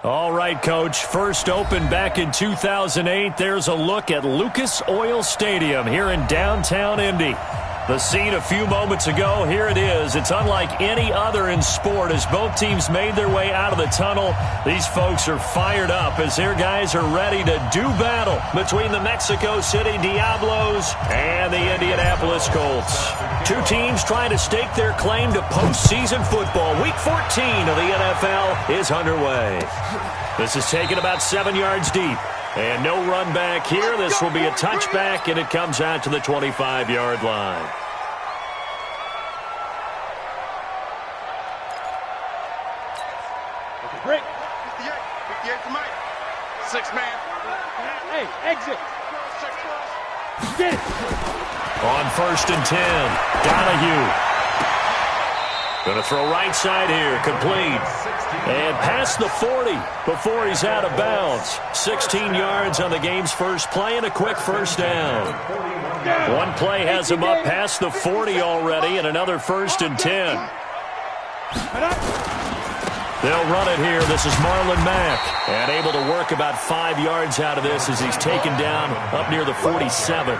All right, Coach. First opened back in 2008. There's a look at Lucas Oil Stadium here in downtown Indy. The scene a few moments ago, here it is. It's unlike any other in sport as both teams made their way out of the tunnel. These folks are fired up as their guys are ready to do battle between the Mexico City Diablos and the Indianapolis Colts. Two teams trying to stake their claim to postseason football. Week 14 of the NFL is underway. This is taken about 7 yards deep. And no run back here. This will be a touchback, and it comes out to the 25-yard line. Break. 58 for Mike. 6-man. Hey, exit. Get it. On 1st and 10, Donahue. Going to throw right side here, complete. And past the 40 before he's out of bounds. 16 yards on the game's first play and a quick first down. One play has him up past the 40 already and another 1st and 10. They'll run it here. This is Marlon Mack. And able to work about 5 yards out of this as he's taken down up near the 47.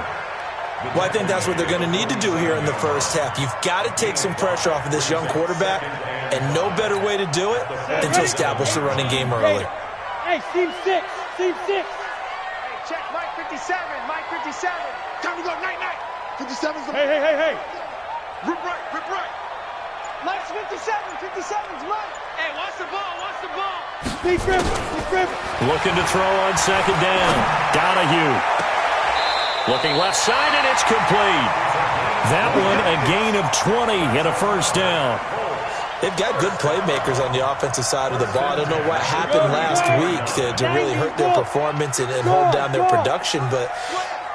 Well, I think that's what they're going to need to do here in the first half. You've got to take some pressure off of this young quarterback, and no better way to do it than to establish the running game early. Hey, team 6. Team 6. Hey, check Mike 57. Mike 57. Time to go. Night. 57's the... Hey. Rip right. Mike's 57. 57's Mike. Hey, watch the ball. Deep river. Looking to throw on 2nd down. Donahue. Looking left side, and it's complete. That one a gain of 20 and a first down. They've got good playmakers on the offensive side of the ball. I don't know what happened last week to really hurt their performance and hold down their production, but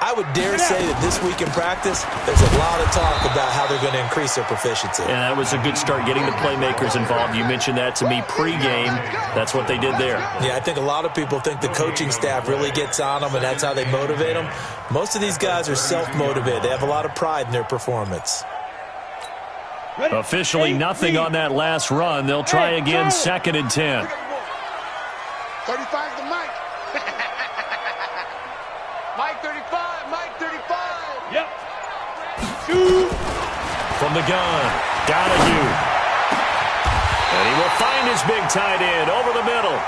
I would dare say that this week in practice, there's a lot of talk about how they're going to increase their proficiency. And that was a good start, getting the playmakers involved. You mentioned that to me pregame. That's what they did there. Yeah, I think a lot of people think the coaching staff really gets on them, and that's how they motivate them. Most of these guys are self-motivated. They have a lot of pride in their performance. Officially nothing on that last run. They'll try again, 2nd and 10. 35's the Mike. Mike 35. Yep. From the gun, Donahue. And he will find his big tight end over the middle.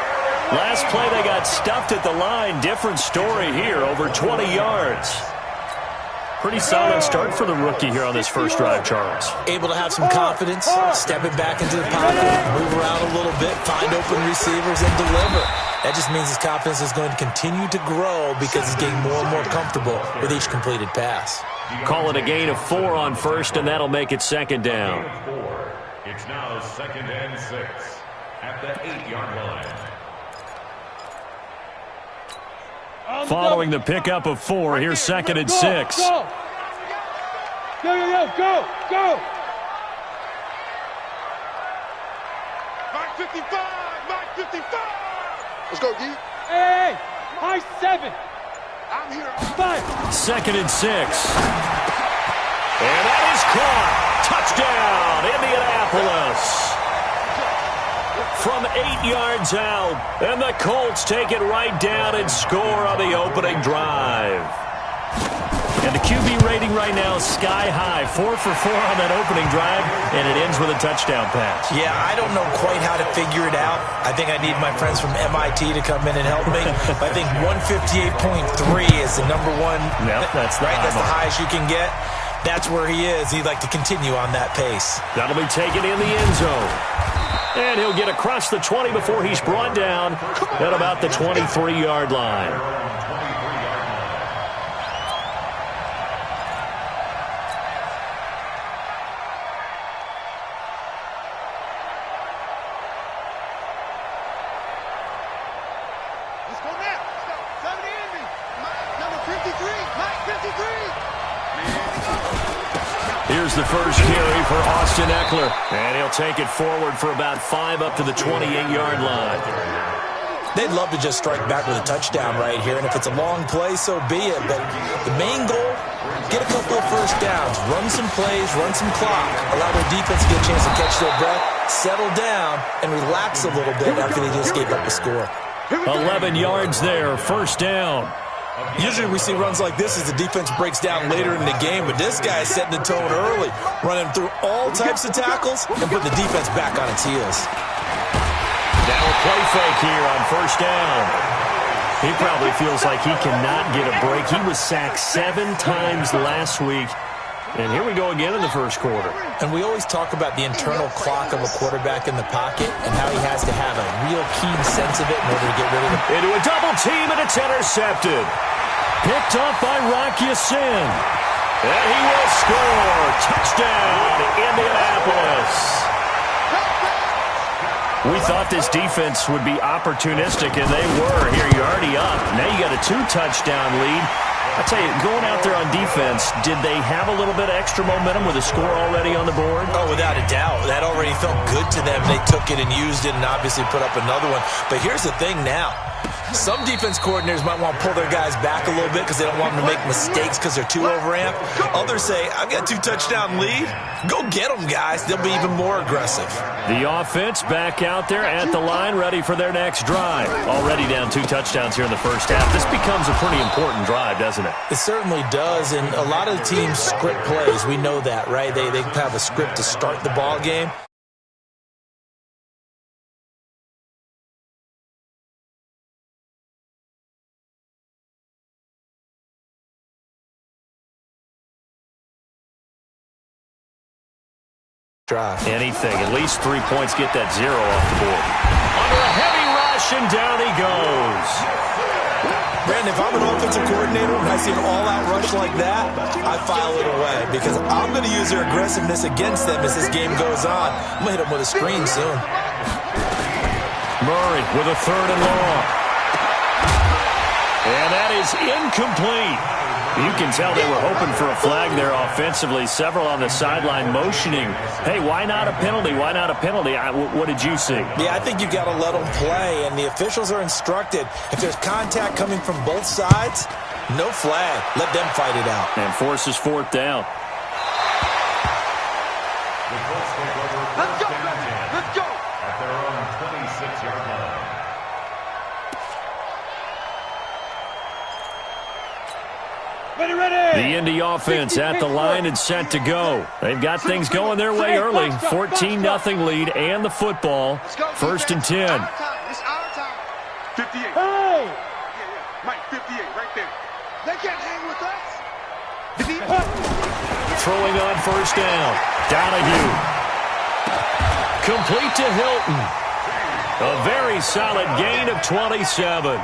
Last play they got stuffed at the line. Different story here, over 20 yards. Pretty solid start for the rookie here on this first drive, Charles. Able to have some confidence, stepping back into the pocket, move around a little bit, find open receivers, and deliver. That just means his confidence is going to continue to grow because he's getting more and more comfortable with each completed pass. Call it a gain of 4 on 1st, and that'll make it 2nd down. It's now 2nd and 6 at the 8-yard line. Following the pickup of 4, here's 2nd and 6. Go. Mark 55. Let's go, D. Hey, high 7. I'm here. 5. 2nd and 6. And that is caught. Touchdown, Indianapolis. From 8 yards out, and the Colts take it right down and score on the opening drive. And the QB rating right now is sky high. 4 for 4 on that opening drive, and it ends with a touchdown pass. Yeah, I don't know quite how to figure it out. I think I need my friends from MIT to come in and help me. But I think 158.3 is the number one. Yep, that's the right. That's the highest you can get. That's where he is. He'd like to continue on that pace. That'll be taken in the end zone. And he'll get across the 20 before he's brought down at about the 23-yard line. Here's the first carry for Austin Eckler. And he'll take it forward for about 5 up to the 28-yard line. They'd love to just strike back with a touchdown right here. And if it's a long play, so be it. But the main goal, get a couple of first downs. Run some plays, run some clock. Allow their defense to get a chance to catch their breath. settle down and relax a little bit after they just gave up a score. 11 yards there, first down. Usually we see runs like this as the defense breaks down later in the game, but this guy is setting the tone early, running through all types of tackles and putting the defense back on its heels. Now a play fake here on first down. He probably feels like he cannot get a break. He was sacked 7 times last week. And here we go again in the first quarter. And we always talk about the internal clock of a quarterback in the pocket and how he has to have a real keen sense of it in order to get rid of it. Into a double team, and it's intercepted. Picked off by Rocky Sin. And he will score. Touchdown, Indianapolis. We thought this defense would be opportunistic, and they were. Here, you're already up. Now you got a 2-touchdown lead. I tell you, going out there on defense, did they have a little bit of extra momentum with a score already on the board? Oh, without a doubt. That already felt good to them. They took it and used it and obviously put up another one. But here's the thing now. Some defense coordinators might want to pull their guys back a little bit because they don't want them to make mistakes because they're too overamped. Others say, I've got a 2-touchdown lead. Go get them, guys. They'll be even more aggressive. The offense back out there at the line, ready for their next drive. Already down 2 touchdowns here in the first half. This becomes a pretty important drive, doesn't it? It certainly does, and a lot of the teams script plays. We know that, right? They have a script to start the ball game. Anything. At least 3 points, get that 0 off the board. Under a heavy rush, and down he goes. Brandon, if I'm an offensive coordinator and I see an all-out rush like that, I file it away because I'm going to use their aggressiveness against them as this game goes on. I'm going to hit them with a screen soon. Murray with a 3rd and long. And that is incomplete. You can tell they were hoping for a flag there offensively. Several on the sideline motioning. Hey, why not a penalty? Why not a penalty? What did you see? Yeah, I think you got to let them play, and the officials are instructed. If there's contact coming from both sides, no flag. Let them fight it out. And forces 4th down. Let's go, let's go. At their own 26-yard line. Ready. The Indy offense at the line and set to go. They've got things going their way early. 14-0 lead and the football. 1st and 10. It's our time. 58. Hey! Yeah. Mike, 58, right there. They can't hang with us. Throwing on 1st down. Donahue. Complete to Hilton. A very solid gain of 27.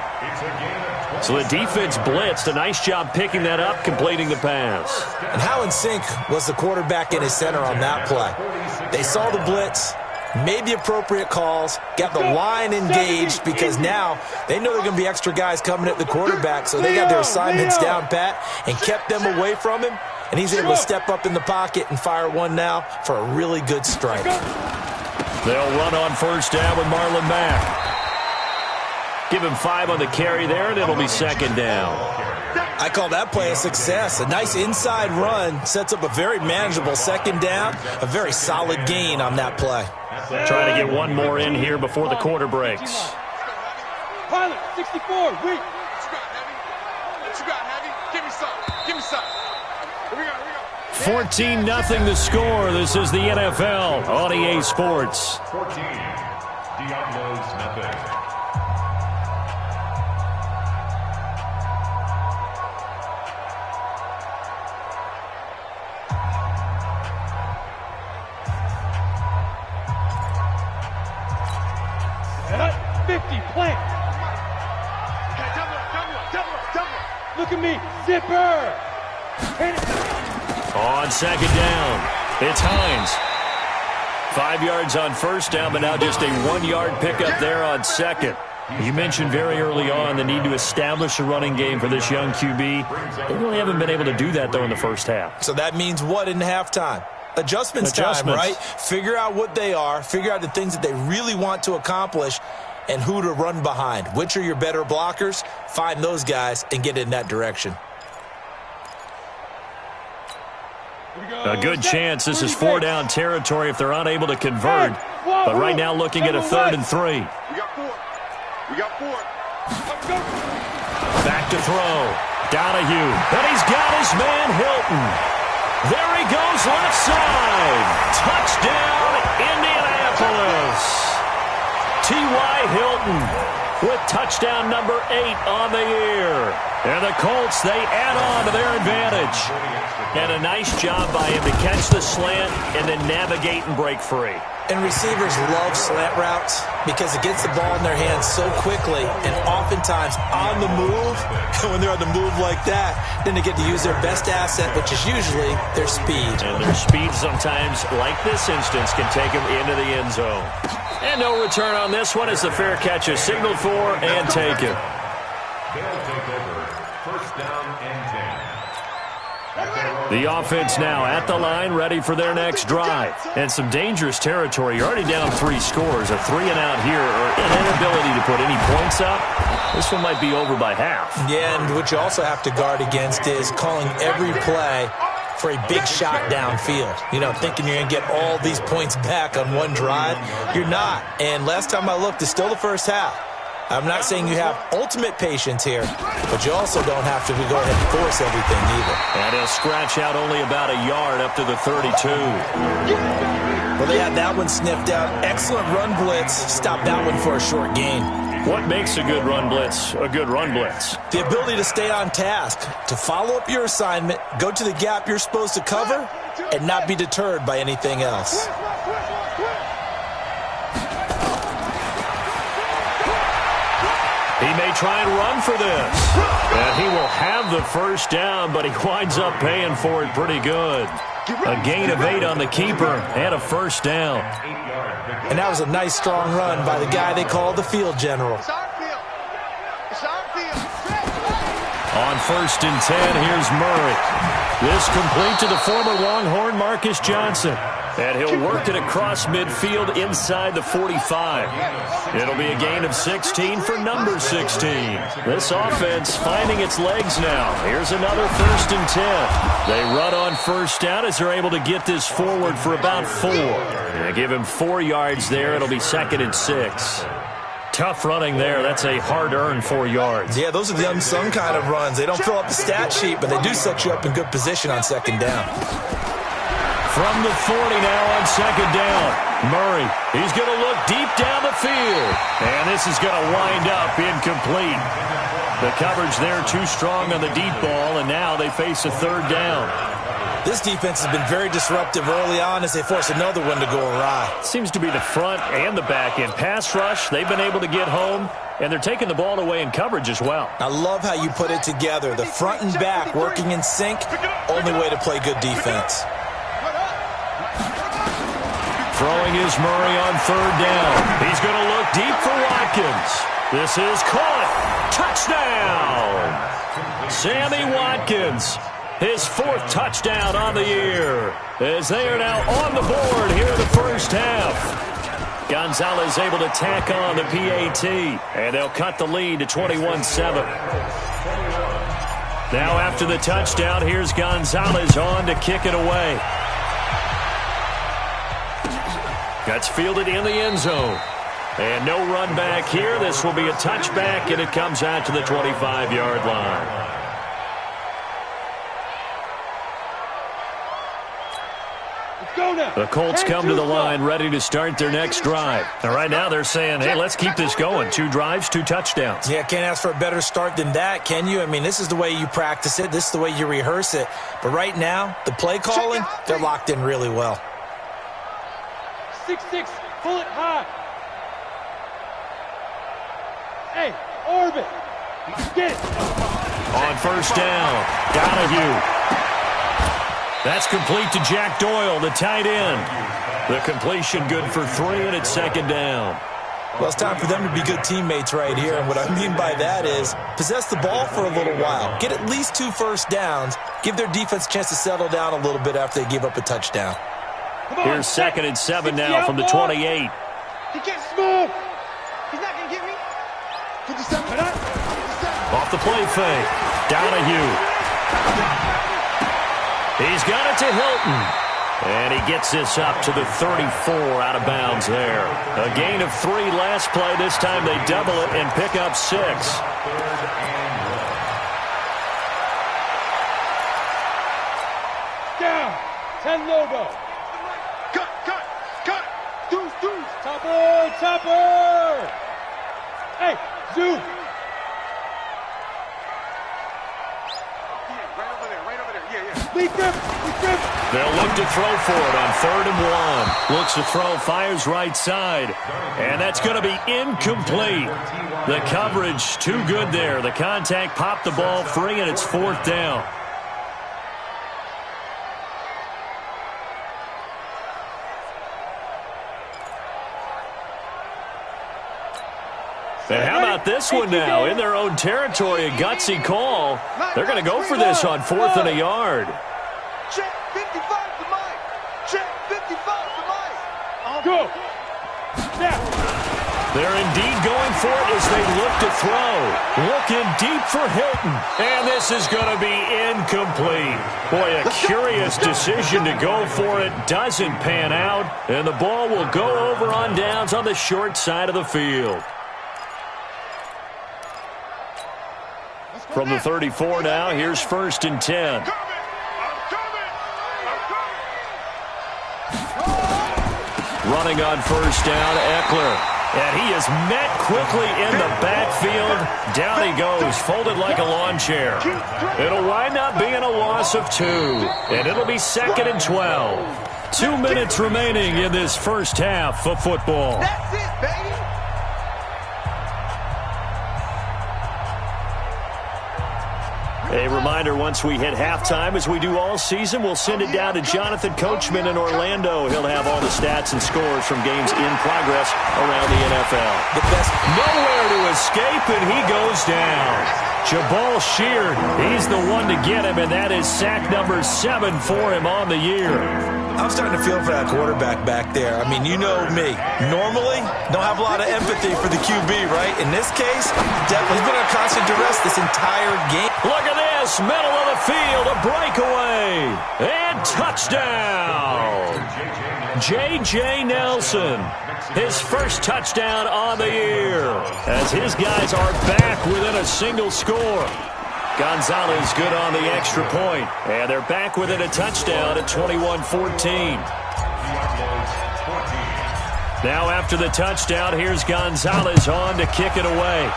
So the defense blitzed. A nice job picking that up, completing the pass. And how in sync was the quarterback and his center on that play? They saw the blitz, made the appropriate calls, got the line engaged because now they know there are going to be extra guys coming at the quarterback, so they got their assignments down pat and kept them away from him, and he's able to step up in the pocket and fire one now for a really good strike. They'll run on 1st down with Marlon Mack. Give him 5 on the carry there, and it'll be 2nd down. I call that play a success. A nice inside run sets up a very manageable 2nd down, a very solid gain on that play. Trying to get one more in here before the quarter breaks. Pilot, 64, wait. What you got, Heavy? Give me some. Here we go. 14-0 the score. This is the NFL on EA Sports. 14. Diablos, nothing. Plant. Okay, double. Look at me. Zipper. On 2nd down, it's Hines. 5 yards on 1st down, but now just a 1-yard pickup there on 2nd. You mentioned very early on the need to establish a running game for this young QB. They really haven't been able to do that, though, in the first half. So that means what in halftime? Adjustments time, right? Figure out what they are, figure out the things that they really want to accomplish, and who to run behind. Which are your better blockers? Find those guys and get in that direction. A good chance this is 4-down territory if they're unable to convert. But right now looking at a 3rd and 3. We got 4. Back to throw. Donahue. And he's got his man Hilton. There he goes left side. Touchdown, Indianapolis. T.Y. Hilton with touchdown number 8 on the year. And the Colts, they add on to their advantage. And a nice job by him to catch the slant and then navigate and break free. And receivers love slant routes because it gets the ball in their hands so quickly and oftentimes on the move. And when they're on the move like that, then they get to use their best asset, which is usually their speed. And their speed sometimes, like this instance, can take them into the end zone. And no return on this one as the fair catch is signaled for and taken. They'll take over. First down and 10. The offense now at the line, ready for their next drive. And some dangerous territory. You're already down 3 scores. A 3-and-out here, or an inability to put any points up. This one might be over by half. Yeah, and what you also have to guard against is calling every play for a big shot downfield. You know, thinking you're going to get all these points back on one drive. You're not. And last time I looked, it's still the first half. I'm not saying you have ultimate patience here, but you also don't have to go ahead and force everything either. And he'll scratch out only about a yard up to the 32. Well, they had that one sniffed out. Excellent run blitz. Stop that one for a short gain. What makes a good run blitz a good run blitz? The ability to stay on task, to follow up your assignment, go to the gap you're supposed to cover, and not be deterred by anything else. He may try and run for this. And he will have the first down, but he winds up paying for it pretty good. A gain of 8 on the keeper and a first down. And that was a nice, strong run by the guy they call the field general. It's our field. It's our field. On 1st and 10, here's Murray. This complete to the former Longhorn Marcus Johnson. And he'll work it across midfield inside the 45. It'll be a gain of 16 for number 16. This offense finding its legs now. Here's another 1st and 10. They run on first down as they're able to get this forward for about 4. And give him 4 yards there. It'll be 2nd and 6. Tough running there. That's a hard-earned 4 yards. Yeah, those are the unsung kind of runs. They don't fill up the stat sheet, but they do set you up in good position on 2nd down. From the 40 now on 2nd down. Murray, he's going to look deep down the field. And this is going to wind up incomplete. The coverage there too strong on the deep ball, and now they face a 3rd down. This defense has been very disruptive early on as they force another one to go awry. Seems to be the front and the back end. Pass rush, they've been able to get home, and they're taking the ball away in coverage as well. I love how you put it together. The front and back working in sync, only way to play good defense. Throwing is Murray on 3rd down. He's going to look deep for Watkins. This is caught. Touchdown! Sammy Watkins, his 4th touchdown on the year, as they are now on the board here in the first half. Gonzalez able to tack on the PAT, and they'll cut the lead to 21-7. Now after the touchdown, here's Gonzalez on to kick it away. That's fielded in the end zone. And no run back here. This will be a touchback, and it comes out to the 25-yard line. The Colts come to the line ready to start their next drive. And right now they're saying, hey, let's keep this going. 2 drives, 2 touchdowns. Yeah, can't ask for a better start than that, can you? I mean, this is the way you practice it. This is the way you rehearse it. But right now, the play calling, they're locked in really well. 6-6, pull it high. Hey, orbit. Get it. On 1st down, Donahue. That's complete to Jack Doyle, the tight end. The completion good for 3, and it's 2nd down. Well, it's time for them to be good teammates right here. And what I mean by that is possess the ball for a little while. Get at least 2 first downs. Give their defense a chance to settle down a little bit after they give up a touchdown. Here's 2nd and 7 now from the 28. He can't move. He's not going to get me. 57. Off the play fake. Donahue. He's got it to Hilton. And he gets this up to the 34 out of bounds there. A gain of 3 last play. This time they double it and pick up 6. Down. 10 logo. Cut. Deuce. Topper. Hey, Zoo. Right over there. Yeah. Lead grip. They'll look to throw for it on 3rd and 1. Looks to throw, fires right side. And that's going to be incomplete. The coverage too good there. The contact popped the ball free, and it's 4th down. And how about this one now? In their own territory, a gutsy call. They're going to go for this on 4th and a yard. Check 55 to Mike. Check 55 to Mike. Go. Now. They're indeed going for it as they look to throw. Looking deep for Hilton. And this is going to be incomplete. Boy, a curious decision to go for it. Doesn't pan out. And the ball will go over on downs on the short side of the field. From the 34 now, here's 1st and 10. Running on 1st down, Eckler. And he is met quickly in the backfield. Down he goes, folded like a lawn chair. It'll wind up being a loss of 2. And it'll be 2nd and 12. 2 minutes remaining in this first half of football. That's it, baby. A reminder, once we hit halftime, as we do all season, we'll send it down to Jonathan Coachman in Orlando. He'll have all the stats and scores from games in progress around the NFL. The best. Nowhere to escape, and he goes down. Jabal Sheard, he's the one to get him, and that is sack number 7 for him on the year. I'm starting to feel for that quarterback back there. I mean, you know me. Normally, don't have a lot of empathy for the QB, right? In this case, definitely been under constant duress this entire game. Look at this, middle of the field, a breakaway, and touchdown. J.J. Nelson, his first touchdown on the year, as his guys are back within a single score. Gonzalez good on the extra point, and they're back within a touchdown at 21-14. Now after the touchdown, here's Gonzalez on to kick it away.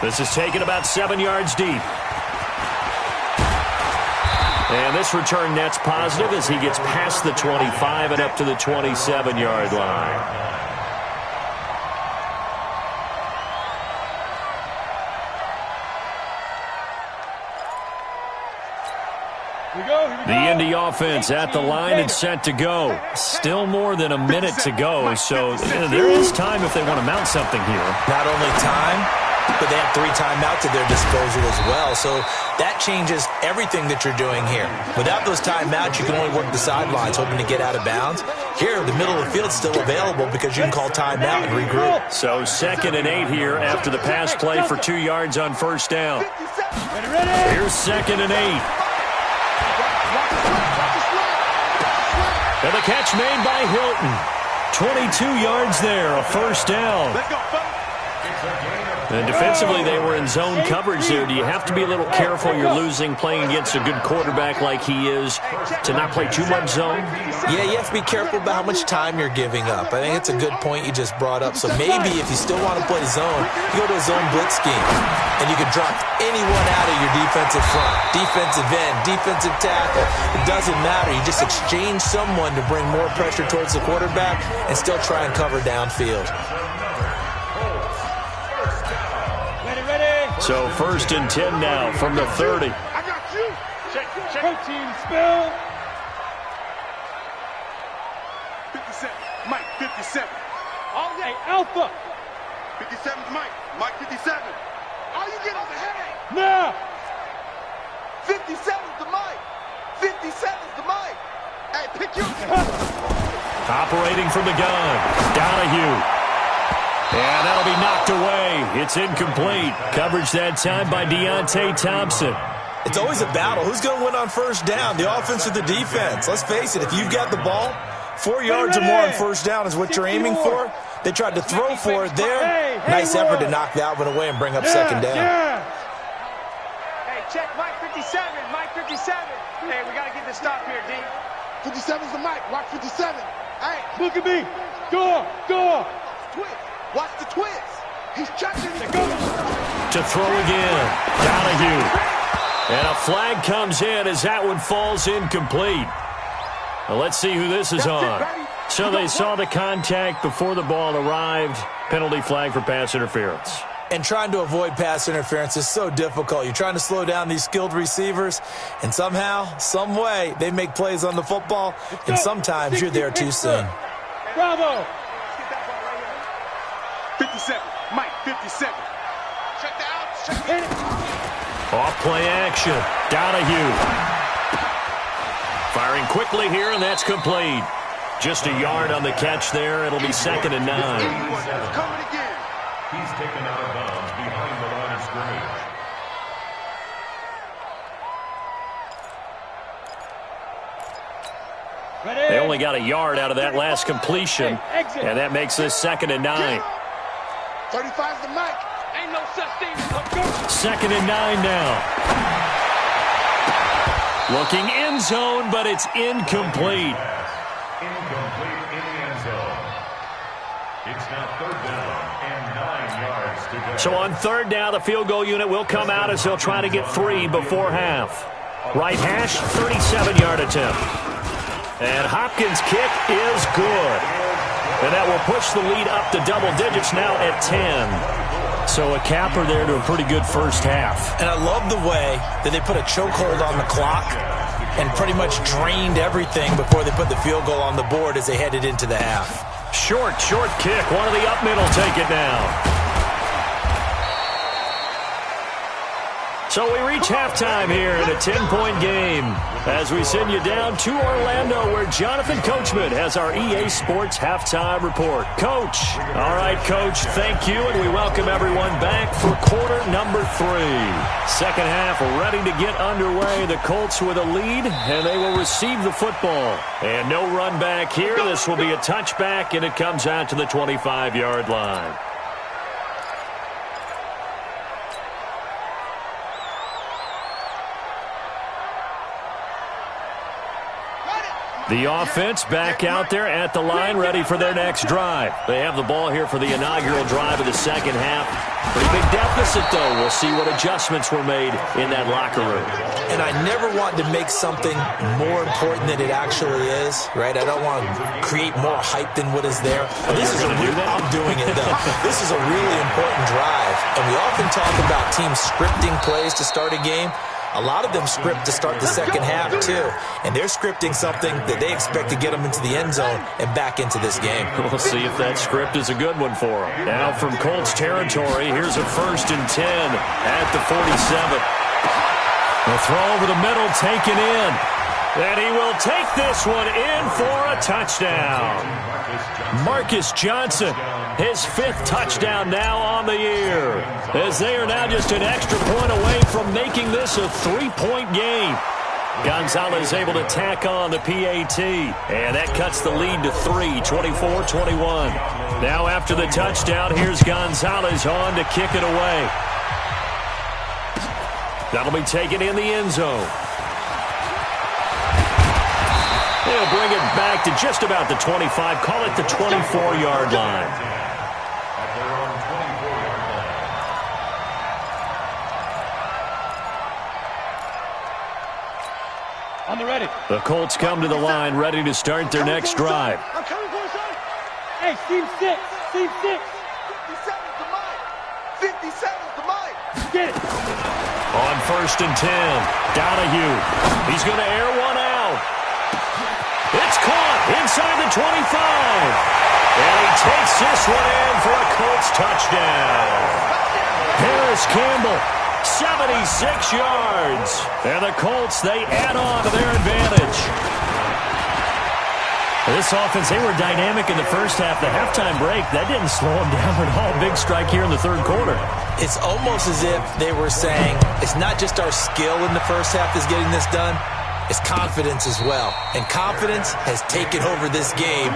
This is taken about 7 yards deep. And this return net's positive as he gets past the 25 and up to the 27-yard line. The Indy offense at the line and set to go. Still more than a minute to go, so there is time if they want to mount something here. Not only time, but they have 3 timeouts at their disposal as well. So that changes everything that you're doing here. Without those timeouts, you can only work the sidelines, hoping to get out of bounds. Here, the middle of the field's still available because you can call timeout and regroup. So 2nd and 8 here after the pass play for 2 yards on 1st down. Here's 2nd and 8. And the catch made by Hilton. 22 yards there, a 1st down. And defensively, they were in zone coverage there. Do you have to be a little careful? You're losing, playing against a good quarterback like he is, to not play too much zone? Yeah, you have to be careful about how much time you're giving up. I think it's a good point you just brought up. So maybe if you still want to play zone, you go to a zone blitz scheme. And you can drop anyone out of your defensive front, defensive end, defensive tackle. It doesn't matter. You just exchange someone to bring more pressure towards the quarterback and still try and cover downfield. So 1st and 10 now from the 30. I got you. Check. Protein spill. 57. Mike, 57. All day, Alpha. 57 is Mike. Mike, 57. All you get on the head. Now. 57 to Mike. 57 to Mike. Hey, pick your... Operating from the gun. Donahue. And that'll be knocked away. It's incomplete. Coverage that time by Deontay Thompson. It's always a battle. Who's going to win on first down, the offense or the defense? Let's face it, if you've got the ball, 4 yards or more on first down is what you're aiming for. They tried to throw for it there. Nice effort to knock that one away and bring up second down. Hey, check Mike 57. Mike 57. Hey, we got to get the stop here, D. 57's the Mike. Watch 57. Hey, look at me. Go. Twist. Watch the twist. He's checking. To throw again. Donahue. And a flag comes in as that one falls incomplete. Well, let's see who this is on. So they saw the contact before the ball arrived. Penalty flag for pass interference. And trying to avoid pass interference is so difficult. You're trying to slow down these skilled receivers, and somehow, some way, they make plays on the football, and sometimes you're there too soon. Bravo. 57. Mike 57. Check the outs. Check the Off play action. Donahue. Firing quickly here, and that's complete. Just a yard on the catch there. It'll be 2nd and 9. Coming again. He's taken out of bounds behind the line of scrimmage. They only got a yard out of that last completion, and that makes this 2nd and 9. 35's the Mike. Ain't no such thing as a go. 2nd and 9 now. Looking end zone, but it's incomplete. Incomplete in the end zone. It's now 3rd down and 9 yards to go. So on 3rd down, the field goal unit will come out as they'll try to get 3 before half. Right hash, 37-yard attempt. And Hopkins' kick is good. And that will push the lead up to double digits now at 10. So a capper there to a pretty good first half. And I love the way that they put a chokehold on the clock and pretty much drained everything before they put the field goal on the board as they headed into the half. Short kick. One of the up middle take it now. So we reach halftime here in a 10-point game as we send you down to Orlando where Jonathan Coachman has our EA Sports halftime report. Coach. All right, Coach, thank you, and we welcome everyone back for quarter number 3. Second half ready to get underway. The Colts with a lead, and they will receive the football. And no run back here. This will be a touchback, and it comes out to the 25-yard line. The offense back out there at the line, ready for their next drive. They have the ball here for the inaugural drive of the second half. Pretty big deficit, though. We'll see what adjustments were made in that locker room. And I never want to make something more important than it actually is, right? I don't want to create more hype than what is there. But this is I'm doing it, though. This is a really important drive. And we often talk about teams scripting plays to start a game. A lot of them script to start the second half, too. And they're scripting something that they expect to get them into the end zone and back into this game. We'll see if that script is a good one for them. Now from Colts territory, here's a 1st and 10 at the 47. The throw over the middle taken in. And he will take this one in for a touchdown. Marcus Johnson, his 5th touchdown now on the year, as they are now just an extra point away from making this a 3-point game. Gonzalez able to tack on the PAT, and that cuts the lead to 3, 24-21. Now after the touchdown, here's Gonzalez on to kick it away. That'll be taken in the end zone. They'll bring it back to just about the 25. Call it the 24-yard line. On the ready. The Colts come to the line, ready to start their next drive. I'm coming for you, son. Hey, Steve 6. Steve 6. 57's the Mike. 57's the Mike. Get it. On 1st and 10, Donahue. He's going to air one out. It's caught inside the 25. And he takes this one in for a Colts touchdown. Harris Campbell, 76 yards. And the Colts, they add on to their advantage. This offense, they were dynamic in the first half. The halftime break, that didn't slow them down at all. Big strike here in the third quarter. It's almost as if they were saying, it's not just our skill in the first half that's getting this done, it's confidence as well. And confidence has taken over this game.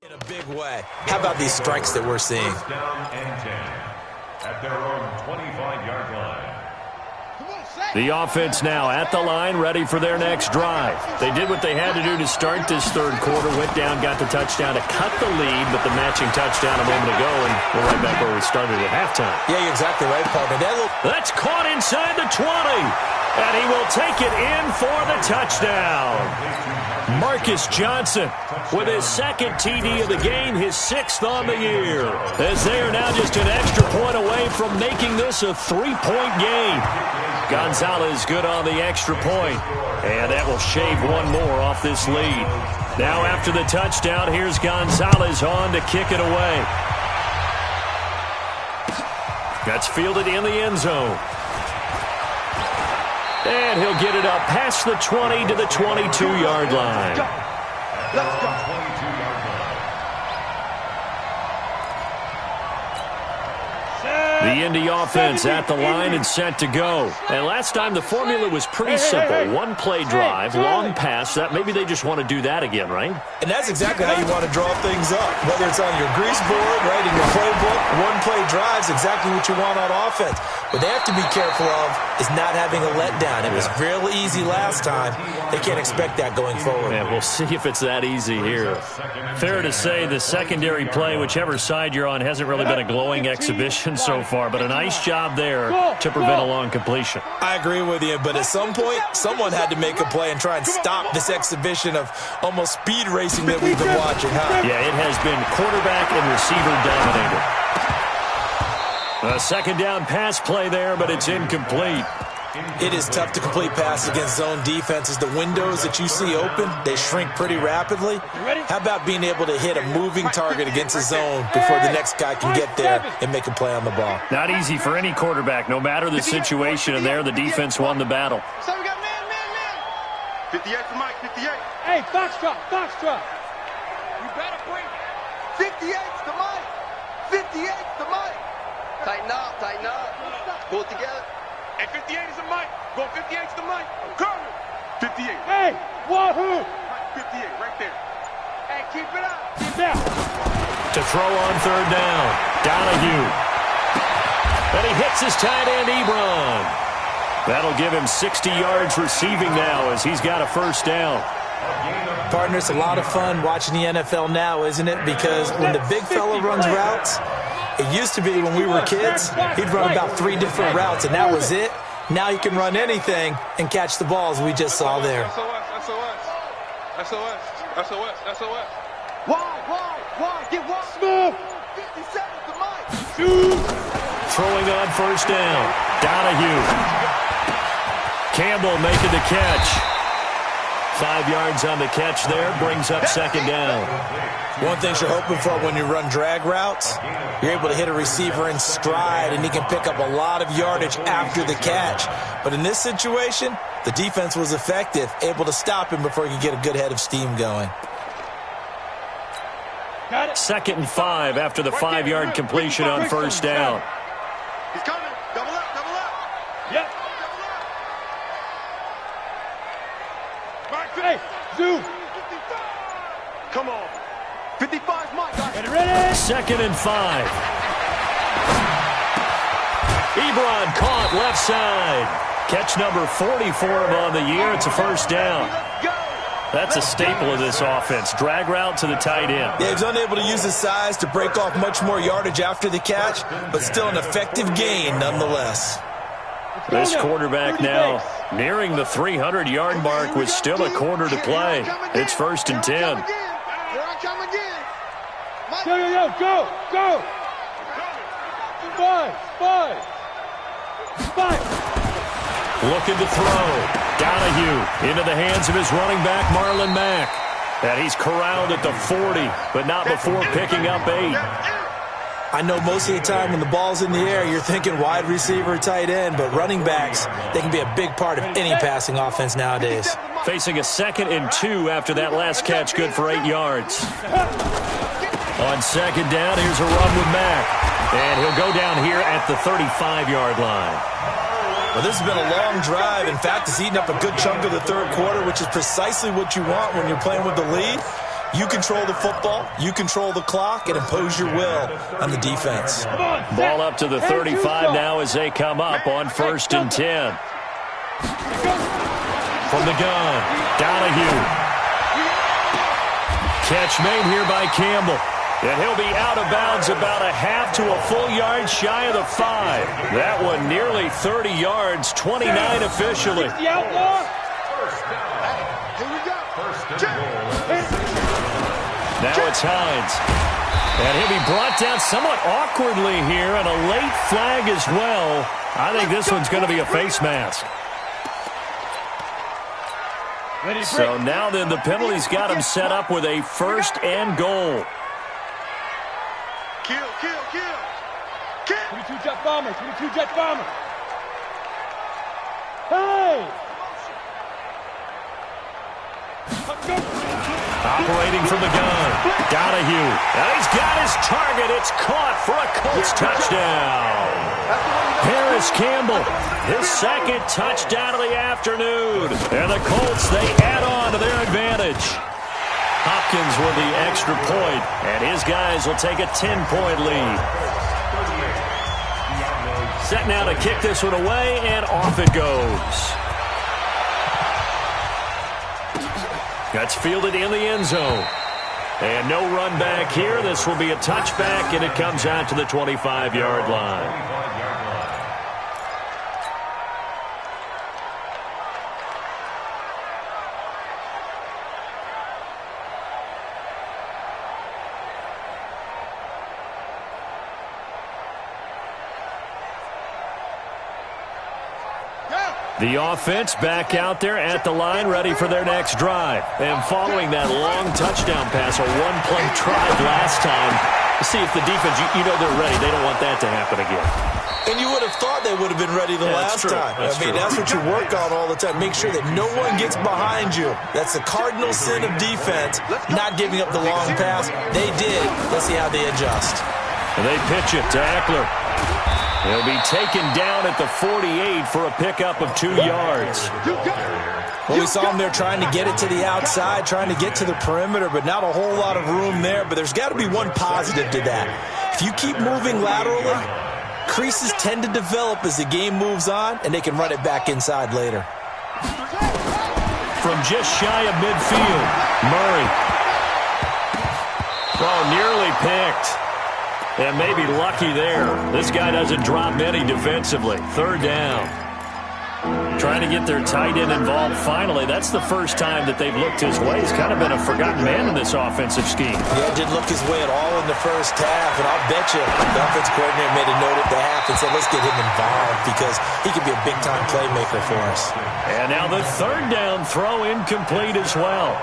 In a big way. How about these strikes that we're seeing? First down and 10 at their own 25-yard line. The offense now at the line, ready for their next drive. They did what they had to do to start this third quarter, went down, got the touchdown to cut the lead, but the matching touchdown a moment ago, and we're right back where we started at halftime. Yeah, you're exactly right, partner. That's caught inside the 20, and he will take it in for the touchdown. Marcus Johnson with his second TD of the game, his 6th on the year, as they are now just an extra point away from making this a 3-point game. Gonzalez good on the extra point, and that will shave one more off this lead. Now after the touchdown, here's Gonzalez on to kick it away. That's fielded in the end zone. And he'll get it up past the 20 to the 22-yard line. Let's go. The Indy offense at the line and set to go. And last time the formula was pretty simple. One play drive, long pass. That maybe they just want to do that again, right? And that's exactly how you want to draw things up. Whether it's on your grease board, right, in your playbook, one play drive is exactly what you want on offense. What they have to be careful of is not having a letdown. It was real easy last time. They can't expect that going forward. And we'll see if it's that easy here. Fair to say the secondary play, whichever side you're on, hasn't really been a glowing exhibition so far, but a nice job there to prevent a long completion. I agree with you, but at some point, someone had to make a play and try and stop this exhibition of almost speed racing that we've been watching, huh? Yeah, it has been quarterback and receiver dominated. A second down pass play there, but it's incomplete. It is tough to complete passes against zone defenses. The windows that you see open, they shrink pretty rapidly. How about being able to hit a moving target against a zone before the next guy can get there and make a play on the ball? Not easy for any quarterback, no matter the situation, and there the defense won the battle. So we got man. 58 for Mike, 58. Hey, Foxtrot. You better bring 58's to Mike. 58's to Mike. Tighten up. Pull it together. Hey, 58 is a Mike. Go 58's to Mike. I'm coming. 58. Hey, wahoo. Mike, 58, right there. Hey, keep it up. Keep it up. To throw on third down, Donahue. And he hits his tight end, Ebron. That'll give him 60 yards receiving now as he's got a first down. Partner, it's a lot of fun watching the NFL now, isn't it? Because when the big fella runs routes, it used to be when we were kids, he'd run about 3 different routes, and that was it. Now he can run anything and catch the balls we just saw there. SOS. Why? Get one. Smooth. 57 to Mike. Throwing on first down, Donahue. Campbell making the catch. 5 yards on the catch there, brings up second down. One thing you're hoping for when you run drag routes, you're able to hit a receiver in stride, and he can pick up a lot of yardage after the catch. But in this situation, the defense was effective, able to stop him before he could get a good head of steam going. 2nd and 5 after the 5-yard completion on first down. He's coming. Double up. Yep. Hey, Zoo. Come on. 55's Mike. Get ready. 2nd and 5. Ebron caught left side. Catch number 40 for him on the year. It's a first down. Go. That's a staple of this offense. Drag route to the tight end. Yeah, he's unable to use his size to break off much more yardage after the catch, but still an effective gain nonetheless. This quarterback now nearing the 300-yard mark with still a quarter to play. It's 1st and 10. Go. 5. Looking to throw. Donahue into the hands of his running back, Marlon Mack. And he's corralled at the 40, but not before picking up 8. I know most of the time when the ball's in the air, you're thinking wide receiver, tight end, but running backs, they can be a big part of any passing offense nowadays. Facing a 2nd and 2 after that last catch, good for 8 yards. On 2nd down, here's a run with Mack. And he'll go down here at the 35-yard line. Well, this has been a long drive. In fact, it's eaten up a good chunk of the 3rd quarter, which is precisely what you want when you're playing with the lead. You control the football, you control the clock, and impose your will on the defense. Ball up to the 35 now as they come up on 1st and 10. From the gun, Donahue. Catch made here by Campbell. And he'll be out of bounds about a half to a full yard shy of the 5. That one nearly 30 yards, 29 officially. The outlaw. Now it's Hines. And he'll be brought down somewhat awkwardly here, and a late flag as well. I think this one's going to be a face mask. So now then the penalty's got him set up with a 1st and goal. Kill. 22 jet bomber. Hey! Operating from the gun, Donahue. And he's got his target. It's caught for a Colts touchdown. Paris Campbell, his 2nd touchdown of the afternoon. And the Colts, they add on to their advantage. Hopkins with the extra point, and his guys will take a 10-point lead. Set now to kick this one away, and off it goes. That's fielded in the end zone. And no run back here. This will be a touchback, and it comes out to the 25-yard line. The offense back out there at the line, ready for their next drive. And following that long touchdown pass, a one-play drive last time, see if the defense, you know they're ready. They don't want that to happen again. And you would have thought they would have been ready the last time. That's what you work on all the time. Make sure that no one gets behind you. That's the cardinal sin of defense, not giving up the long pass. They did. Let's see how they adjust. And they pitch it to Eckler. He'll be taken down at the 48 for a pickup of 2 yards. Well, we saw him there trying to get it to the outside, trying to get to the perimeter, but not a whole lot of room there. But there's got to be one positive to that. If you keep moving laterally, creases tend to develop as the game moves on, and they can run it back inside later. From just shy of midfield, Murray. Oh, nearly picked. And maybe lucky there. This guy doesn't drop many defensively. 3rd down. Trying to get their tight end involved finally. That's the first time that they've looked his way. He's kind of been a forgotten man in this offensive scheme. Yeah, didn't look his way at all in the first half. And I'll bet you the offense coordinator made a note at the half and said, let's get him involved because he could be a big-time playmaker for us. And now the 3rd down throw incomplete as well.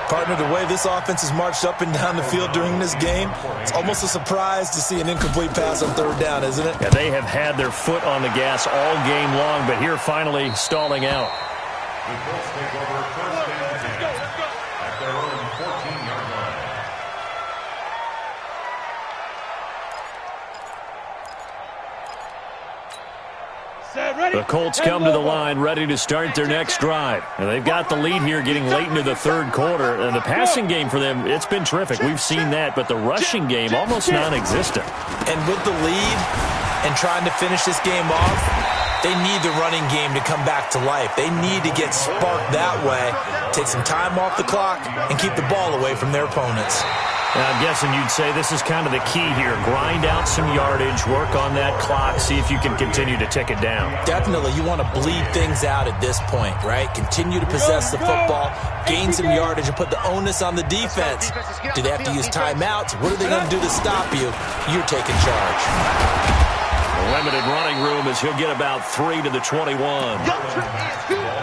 Partner, the way this offense has marched up and down the field during this game, it's almost a surprise to see an incomplete pass on 3rd down, isn't it? Yeah, they have had their foot on the gas all game long, but here finally stalling out. The Colts take over 1st and 10 at their own 14-yard line. The Colts come to the line ready to start their next drive. And they've got the lead here getting late into the 3rd quarter. And the passing game for them, it's been terrific. We've seen that, but the rushing game almost non-existent. And with the lead and trying to finish this game off, They need the running game to come back to life. They need to get sparked that way, take some time off the clock, and keep the ball away from their opponents. I'm guessing you'd say this is kind of the key here. Grind out some yardage, work on that clock, see if you can continue to tick it down. Definitely. You want to bleed things out at this point, right? Continue to possess the football, gain some yardage, and put the onus on the defense. Do they have to use timeouts? What are they going to do to stop you? You're taking charge. Limited running room as he'll get about 3 to the 21.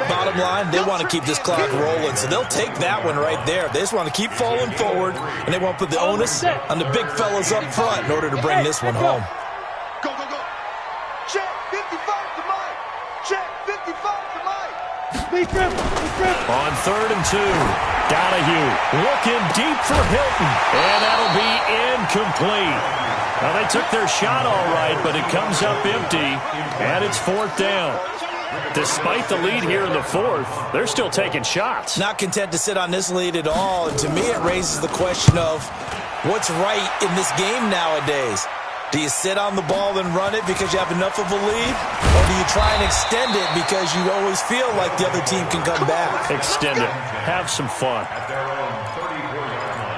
Bottom line, they want to keep this clock rolling, so they'll take that one right there. They just want to keep falling forward, and they want to put the onus on the big fellas up front in order to bring this one home. Go, go, go. Check 55 to Mike. Check 55 to Mike. On 3rd and 2, Donahue looking deep for Hilton, and that'll be incomplete. Well, they took their shot all right, but it comes up empty, and it's 4th down. Despite the lead here in the 4th, they're still taking shots. Not content to sit on this lead at all, and to me it raises the question of what's right in this game nowadays. Do you sit on the ball and run it because you have enough of a lead, or do you try and extend it because you always feel like the other team can come back? Extend it. Have some fun. At their own 34-yard line.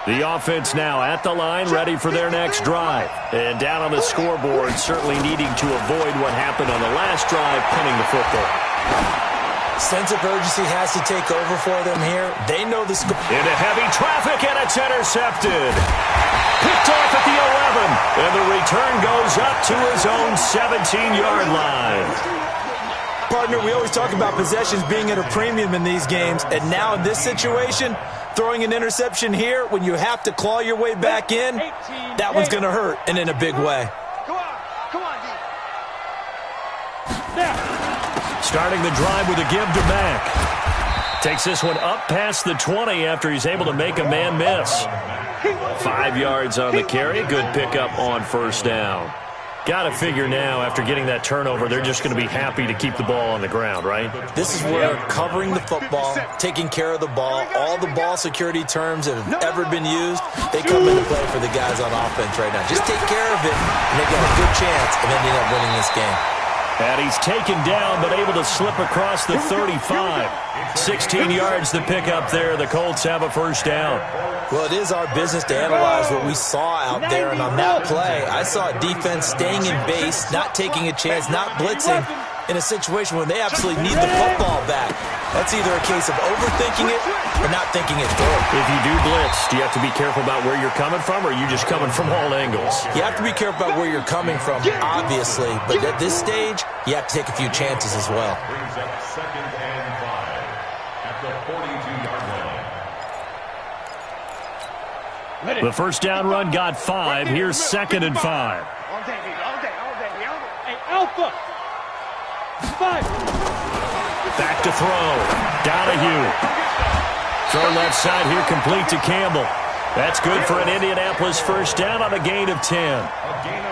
The offense now at the line, ready for their next drive. And down on the scoreboard, certainly needing to avoid what happened on the last drive, punting the football. Sense of urgency has to take over for them here. They know the score. Into heavy traffic, and it's intercepted. Picked off at the 11, and the return goes up to his own 17-yard line. Partner, we always talk about possessions being at a premium in these games, and now in this situation, throwing an interception here when you have to claw your way back in, that one's going to hurt, and in a big way. Come on, D. Starting the drive with a give to Mack. Takes this one up past the 20 after he's able to make a man miss. 5 yards on the carry. Good pickup on 1st down. Got to figure now, after getting that turnover, they're just going to be happy to keep the ball on the ground, right? This is where covering the football, taking care of the ball, all the ball security terms that have ever been used, they come into play for the guys on offense right now. Just take care of it, and they've got a good chance of ending up winning this game. And he's taken down, but able to slip across the 35. 16 yards to pick up there. The Colts have a 1st down. Well, it is our business to analyze what we saw out there, and on that play, I saw a defense staying in base, not taking a chance, not blitzing, in a situation where they absolutely need the football back. That's either a case of overthinking it or not thinking it through. If you do blitz, do you have to be careful about where you're coming from, or are you just coming from all angles? You have to be careful about where you're coming from, obviously, but at this stage, you have to take a few chances as well. Brings up 2nd and 5 at the 42-yard line. The 1st down run got 5. Here's 2nd and 5. All day. Hey, Alpha. 5. Back to throw. Donahue. Throw left side here, complete to Campbell. That's good for an Indianapolis 1st down on a gain of 10.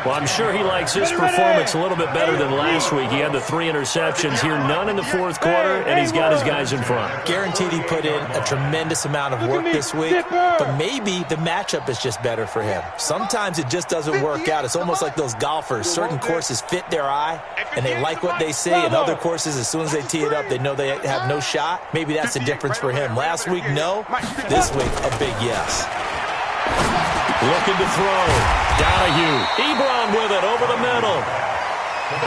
Well, I'm sure he likes his performance a little bit better than last week. He had the 3 interceptions here, none in the 4th quarter, and he's got his guys in front. Guaranteed he put in a tremendous amount of work this week, but maybe the matchup is just better for him. Sometimes it just doesn't work out. It's almost like those golfers. Certain courses fit their eye, and they like what they see, and other courses, as soon as they tee it up, they know they have no shot. Maybe that's the difference for him. Last week, no. This week, a big yes. Looking to throw. Donahue. Ebron with it over the middle.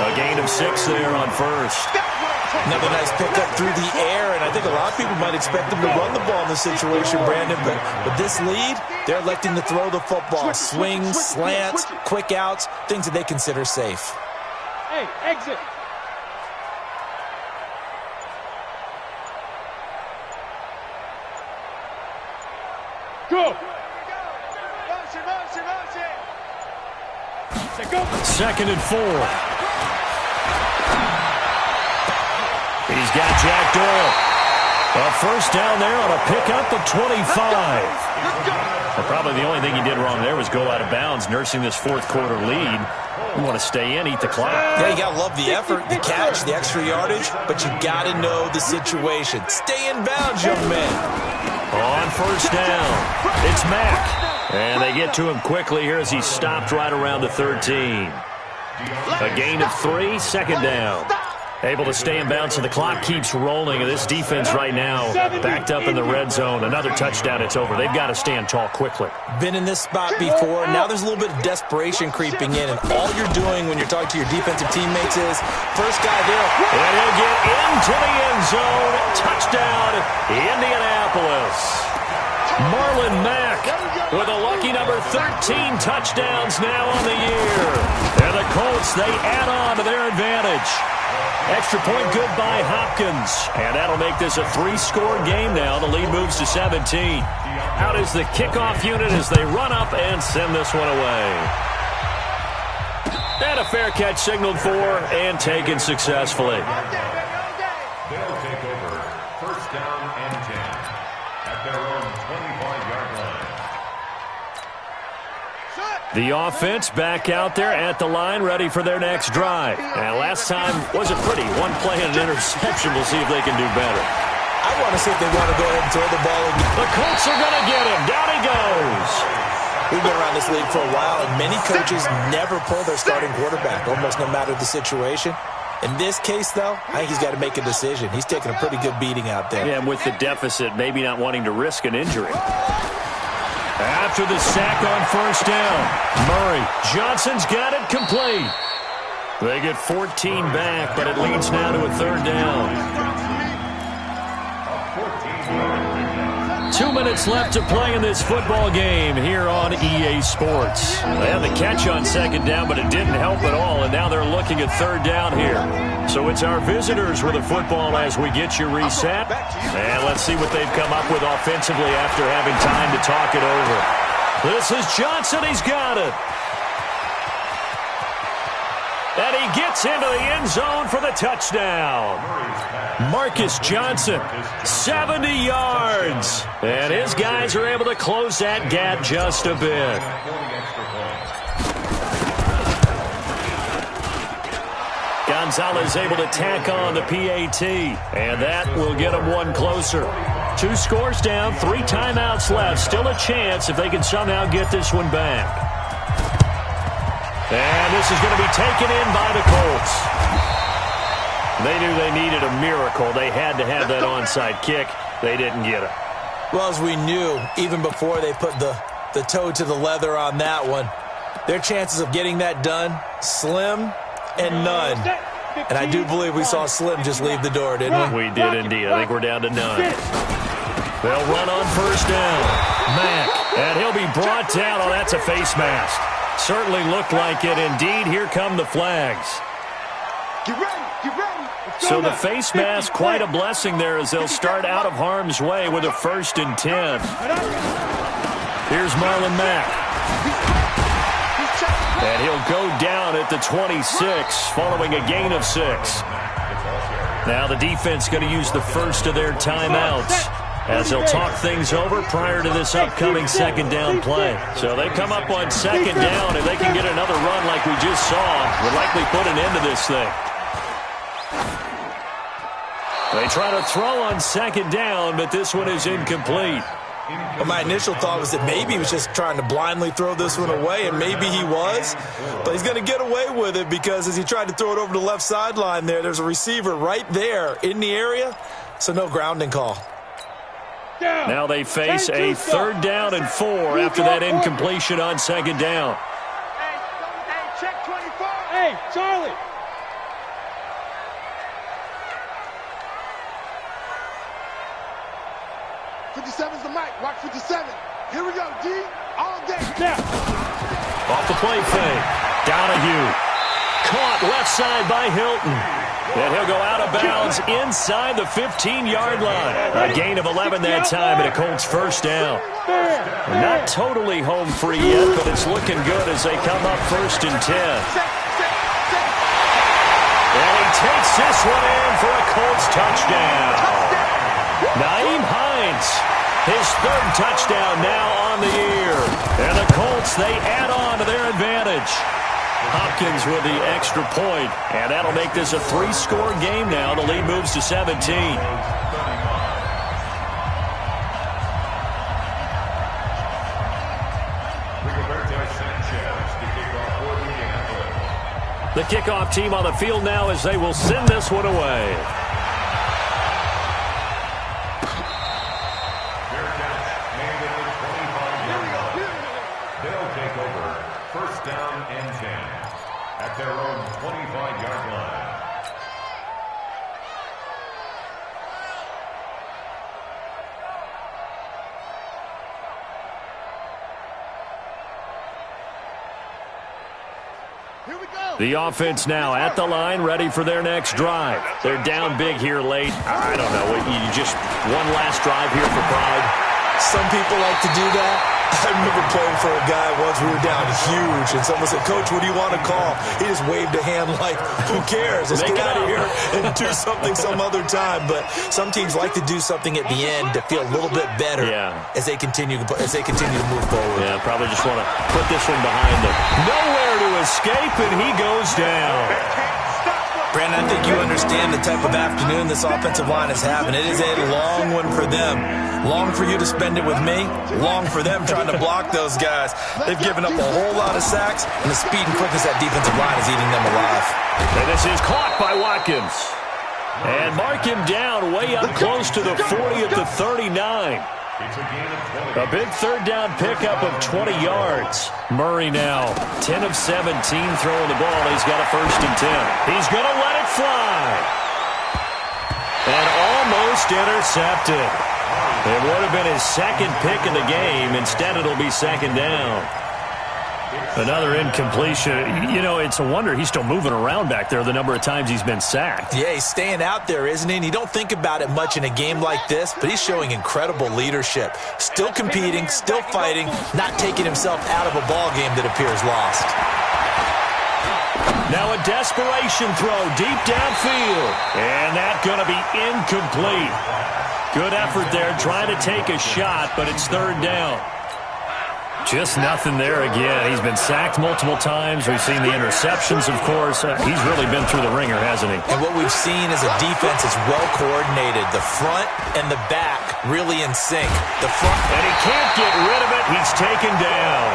A gain of 6 there on 1st. Another nice pickup through the air, and I think a lot of people might expect them to run the ball in this situation, Brandon, but with this lead, they're electing to throw the football. Swings, slants, quick outs, things that they consider safe. Hey, exit. Go. Motion. 2nd and 4. He's got Jack Doyle. A 1st down there on a pickup of 25. Well, probably the only thing he did wrong there was go out of bounds, nursing this 4th quarter lead. You want to stay in, eat the clock. Yeah, you got to love the effort, the catch, the extra yardage, but you got to know the situation. Stay in bounds, young man. On 1st down, it's Mack. And they get to him quickly here as he stopped right around the 13. A gain of 3, second down. Able to stay in bounds, and the clock keeps rolling. And this defense right now backed up in the red zone. Another touchdown, it's over. They've got to stand tall quickly. Been in this spot before. Now there's a little bit of desperation creeping in, and all you're doing when you're talking to your defensive teammates is first guy there. And he'll get into the end zone. Touchdown, Indianapolis. Marlon Mack with a lucky number 13 touchdowns now on the year. And the Colts, they add on to their advantage. Extra point good by Hopkins. And that'll make this a 3-score game now. The lead moves to 17. Out is the kickoff unit as they run up and send this one away. And a fair catch signaled for and taken successfully. They'll take over first down and 10 at their own 25-yard line. The offense back out there at the line, ready for their next drive. And last time wasn't pretty. One play and an interception. We'll see if they can do better. I want to see if they want to go ahead and throw the ball again. The Colts are going to get him. Down he goes. We've been around this league for a while, and many coaches never pull their starting quarterback, almost no matter the situation. In this case, though, I think he's got to make a decision. He's taking a pretty good beating out there. Yeah, and with the deficit, maybe not wanting to risk an injury. After the sack on first down, Murray. Johnson's got it complete. They get 14 back, but it leads now to a third down. 2 minutes left to play in this football game here on EA Sports. They had the catch on second down, but it didn't help at all, and now they're looking at third down here. So it's our visitors with the football as we get you reset. And let's see what they've come up with offensively after having time to talk it over. This is Johnson. He's got it. And he gets into the end zone for the touchdown. Marcus Johnson, 70 yards. And his guys are able to close that gap just a bit. Gonzalez able to tack on the PAT. And that will get him one closer. 2 scores down, 3 timeouts left. Still a chance if they can somehow get this one back. And this is going to be taken in by the Colts. They knew they needed a miracle. They had to have that onside kick. They didn't get it. Well, as we knew, even before they put the toe to the leather on that one, their chances of getting that done, slim and none. And I do believe we saw Slim just leave the door, didn't we? We did indeed. I think we're down to none. They'll run on first down. Mack, and he'll be brought down. Oh, that's a face mask. Certainly looked like it. Indeed, here come the flags. Get ready, get ready. So the face mask, quite a blessing there as they'll start out of harm's way with a 1st and 10. Here's Marlon Mack. And he'll go down at the 26 following a gain of 6. Now the defense going to use the first of their timeouts as they'll talk things over prior to this upcoming second down play. So they come up on second down, and they can get another run like we just saw. Would likely put an end to this thing. They try to throw on second down, but this one is incomplete. Well, my initial thought was that maybe he was just trying to blindly throw this one away, and maybe he was. But he's going to get away with it because as he tried to throw it over the left sideline there's a receiver right there in the area, so no grounding call. Now they face a 3rd down and 4 after that incompletion on second down. Hey, check 24. Hey, Charlie. '57's the mic. Watch 57. Here we go, D. All day. Now. Off the play fake. Donahue. Caught left side by Hilton. And he'll go out of bounds inside the 15-yard line. A gain of 11 that time and a Colts 1st down. Not totally home free yet, but it's looking good as they come up 1st and 10. And he takes this one in for a Colts touchdown. Naeem Hines, his 3rd touchdown now on the year. And the Colts, they add on to their advantage. Hopkins with the extra point, and that'll make this a 3-score game now. The lead moves to 17. The kickoff team on the field now as they will send this one away. They'll take over first down and 10 at their own 25-yard line. The offense now at the line, ready for their next drive. They're down big here late. I don't know. You just one last drive here for pride. Some people like to do that. I remember playing for a guy once. We were down huge, and someone said, "Coach, what do you want to call?" He just waved a hand like, "Who cares? Let's get out of here and do something some other time." But some teams like to do something at the end to feel a little bit better as they continue to move forward. Yeah, probably just want to put this one behind them. Nowhere to escape, and he goes down. Brandon, I think you understand the type of afternoon this offensive line is having. It is a long one for them. Long for you to spend it with me. Long for them trying to block those guys. They've given up a whole lot of sacks, and the speed and quickness that defensive line is eating them alive. And this is caught by Watkins. And mark him down way up close to the 40 at the 39. A big third down pickup of 20 yards. Murray now 10 of 17 throwing the ball. He's got a 1st and 10. He's going to let it fly. And almost intercepted. It would have been his second pick in the game. Instead, it'll be 2nd down. Another incompletion. You know, it's a wonder he's still moving around back there the number of times he's been sacked. Yeah, he's staying out there, isn't he? And you don't think about it much in a game like this, but he's showing incredible leadership. Still competing, still fighting, not taking himself out of a ball game that appears lost. Now a desperation throw deep downfield. And that's going to be incomplete. Good effort there, trying to take a shot, but it's 3rd down. Just nothing there again. He's been sacked multiple times. We've seen the interceptions, of course. He's really been through the ringer, hasn't he? And what we've seen is a defense that's well coordinated. The front and the back really in sync. The front. And he can't get rid of it. He's taken down.